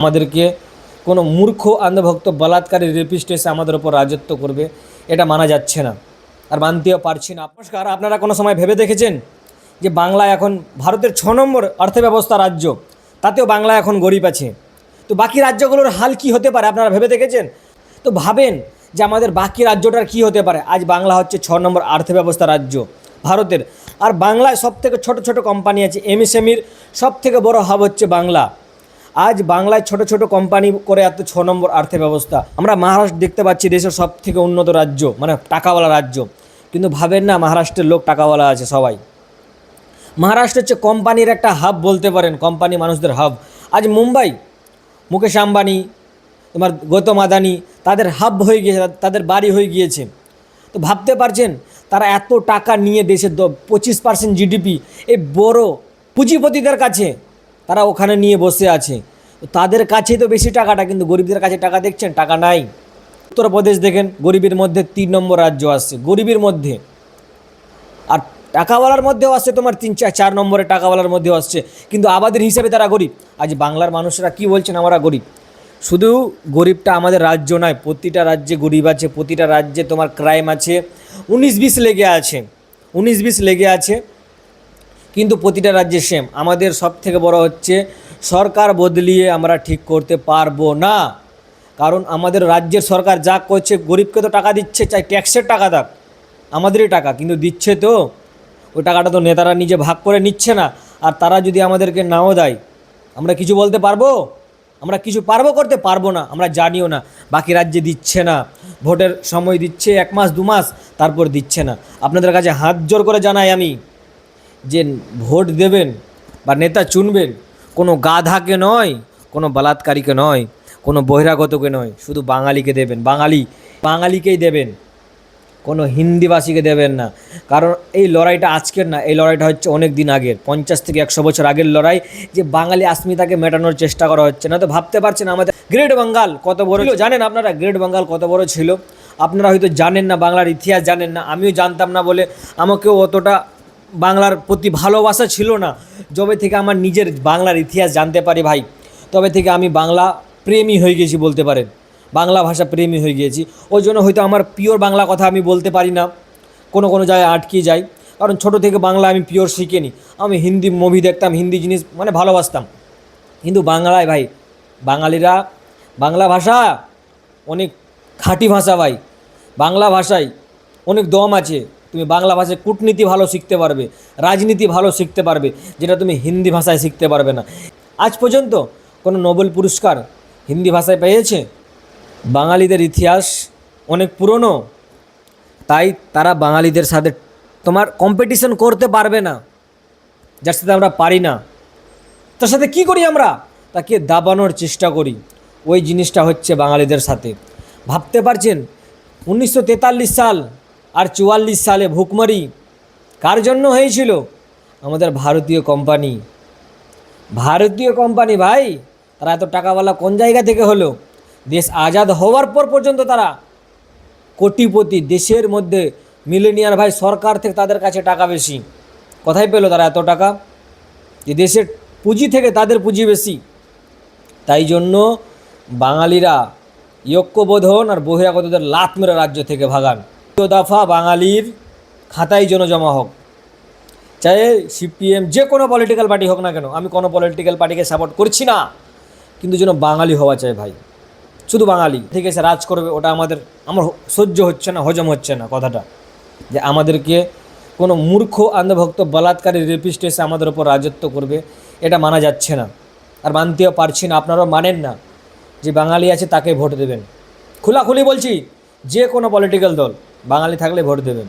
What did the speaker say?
আমাদেরকে কোনো মূর্খ অন্ধভক্ত বলাৎকারী রেপিস্ট এসে আমাদের ওপর রাজত্ব করবে, এটা মানা যাচ্ছে না, আর মানতেও পারছি না। নমস্কার, আপনারা কোনো সময় ভেবে দেখেছেন যে বাংলা এখন ভারতের 6 নম্বর অর্থব্যবস্থা রাজ্য, তাতেও বাংলা এখন গরিব আছে? তো বাকি রাজ্যগুলোর হাল কি হতে পারে আপনারা ভেবে দেখেছেন? তো ভাবেন যে আমাদের বাকি রাজ্যটার কি হতে পারে। আজ বাংলা হচ্ছে 6 নম্বর অর্থব্যবস্থা রাজ্য ভারতের, আর বাংলায় সবথেকে ছোট ছোট কোম্পানি আছে, এমএসএমইর সবথেকে বড় হাব হচ্ছে বাংলা। আজ বাংলায় ছোট ছোট কোম্পানি করে এত 6 নম্বর অর্থব্যবস্থা। আমরা মহারাষ্ট্র দেখতে পাচ্ছি দেশের সবথেকে উন্নত রাজ্য, মানে টাকাওয়ালা রাজ্য, কিন্তু ভাবেন না মহারাষ্ট্রের লোক টাকাওয়ালা আছে সবাই। মহারাষ্ট্র হচ্ছে কোম্পানির একটা হাব বলতে পারেন, কোম্পানি মানুষদের হাব। আজ মুম্বাই, মুকেশ আম্বানি, তোমার গৌতম আদানি, তাদের হাব হয়ে গিয়েছে, তাদের বাড়ি হয়ে গিয়েছে। তো ভাবতে পারছেন তারা এত টাকা নিয়ে দেশের 25% জিডিপি এই বড় পুঁজিপতিদের কাছে তারা ওখানে নিয়ে বসে আছে। তাদের কাছেই তো বেশি টাকাটা, কিন্তু গরিবদের কাছে টাকা দেখছেন, টাকা নাই। উত্তরপ্রদেশ দেখেন, গরিবের মধ্যে 3 নম্বর রাজ্য আসছে গরিবের মধ্যে, আর টাকাওয়ালার মধ্যেও আসছে তোমার 3-4 নম্বরে টাকাওয়ালার মধ্যেও আসছে, কিন্তু আবাদের হিসেবে তারা গরিব। আজ বাংলার মানুষরা কি বলছেন, আমরা গরিব। শুধু গরিবটা আমাদের রাজ্য নয়, প্রতিটা রাজ্যে গরিব আছে, প্রতিটা রাজ্যে তোমার ক্রাইম আছে, 19-20 লেগে আছে, 19-20 লেগে আছে, কিন্তু প্রতিটা রাজ্যে সেম। আমাদের সব থেকে বড় হচ্ছে সরকার বদলিয়ে আমরা ঠিক করতে পারবো না, কারণ আমাদের রাজ্যের সরকার যা করছে, গরিবকে তো টাকা দিচ্ছে, চাই ট্যাক্সের টাকা দাক, আমাদেরই টাকা, কিন্তু দিচ্ছে তো ওই টাকাটা তো নেতারা নিজে ভাগ করে নিচ্ছে না। আর তারা যদি আমাদেরকে নাও দেয়, আমরা কিছু বলতে পারবো? আমরা কিছু করতে পারবো না, আমরা জানিও না। বাকি রাজ্যে দিচ্ছে না, ভোটের সময় দিচ্ছে 1 মাস 2 মাস, তারপর দিচ্ছে না। আপনাদের কাছে হাত জোর করে জানাই আমি, যে ভোট দেবেন বা নেতা চুনবেন, কোনো গাধাকে নয়, কোনো বলাৎকারীকে নয়, কোনো বহিরাগতকে নয়, শুধু বাঙালিকে দেবেন। বাঙালিকেই দেবেন, কোনো হিন্দিভাষীকে দেবেন না। কারণ এই লড়াইটা আজকের না, এই লড়াইটা হচ্ছে অনেক দিন আগের, 50 থেকে 100 বছর আগের লড়াই, যে বাঙালি আসমিতাকে মেটানোর চেষ্টা করা হচ্ছে না। তো ভাবতে পারছেন আমাদের গ্রেট বেঙ্গল কত বড় ছিল, জানেন আপনারা গ্রেট বেঙ্গল কত বড় ছিল? আপনারা হয়তো জানেন না, বাংলার ইতিহাস জানেন না, আমিও জানতাম না বলে আমাকেও অতটা বাংলার প্রতি ভালোবাসা ছিল না। যবে থেকে আমার নিজের বাংলার ইতিহাস জানতে পারি ভাই, তবে থেকে আমি বাংলা প্রেমী হয়ে গেছি বলতে পারেন, বাংলা ভাষা প্রেমী হয়ে গিয়েছি। ওই জন্য হয়তো আমার পিওর বাংলা কথা আমি বলতে পারি না, কোনো জায়গায় আটকে যাই, কারণ ছোটো থেকে বাংলা আমি পিওর শিখিনি। আমি হিন্দি মুভি দেখতাম, হিন্দি জিনিস মানে ভালোবাসতাম, কিন্তু বাংলায় ভাই, বাঙালিরা বাংলা ভাষা অনেক খাঁটি ভাষা ভাই, বাংলা ভাষায় অনেক দম আছে। তুমি বাংলা ভাষায় কূটনীতি ভালো শিখতে পারবে, রাজনীতি ভালো শিখতে পারবে, যেটা তুমি হিন্দি ভাষায় শিখতে পারবে না। আজ পর্যন্ত কোনো নোবেল পুরস্কার হিন্দি ভাষায় পেয়েছে? বাঙালিদের ইতিহাস অনেক পুরনো, তাই তারা বাঙালিদের সাথে তোমার কম্পিটিশন করতে পারবে না, যার সাথে আমরা পারি না। তার সাথে কি করি আমরা? তাকে দাবানোর চেষ্টা করি। ওই জিনিসটা হচ্ছে বাঙালিদের সাথে। ভাবতে পারছেন 1943 সাল আর 44 সালে ভুকমারি কার জন্য হয়েছিল? আমাদের ভারতীয় কোম্পানি ভাই। তারা এত টাকাওয়ালা কোন জায়গা থেকে হলো? দেশ আজাদ হওয়ার পর পর্যন্ত তারা কোটিপতি, দেশের মধ্যে মিলেনিয়ার ভাই, সরকার থেকে তাদের কাছে টাকা বেশি। কোথায় পেল তারা এত টাকা? যে দেশের পুঁজি থেকে তাদের পুঁজি বেশি। তাই জন্য বাঙালিরা ঐক্যবোধ হন আর বহিরাগতদের লাত মেরে রাজ্য থেকে ভাগান। দফা বাঙালির খাতায় যেন জমা হোক, চাই সিপিএম যে কোনো পলিটিক্যাল পার্টি হোক না কেন, আমি কোনো পলিটিক্যাল পার্টিকে সাপোর্ট করছি না, কিন্তু যেন বাঙালি হওয়া চাই ভাই, শুধু বাঙালি ঠিক আছে রাজ করবে। ওটা আমার সহ্য হচ্ছে না, হজম হচ্ছে না কথাটা, যে আমাদেরকে কোনো মূর্খ অন্ধভক্ত বলাৎকারী রেপিস্ট এসে আমাদের ওপর রাজত্ব করবে, এটা মানা যাচ্ছে না, আর মানতেও পারছি না। আপনারাও মানেন না, যে বাঙালি আছে তাকে ভোট দেবেন। খোলাখুলি বলছি, যে কোনো পলিটিক্যাল দল বাঙালি থাকলে ভোট দেবেন।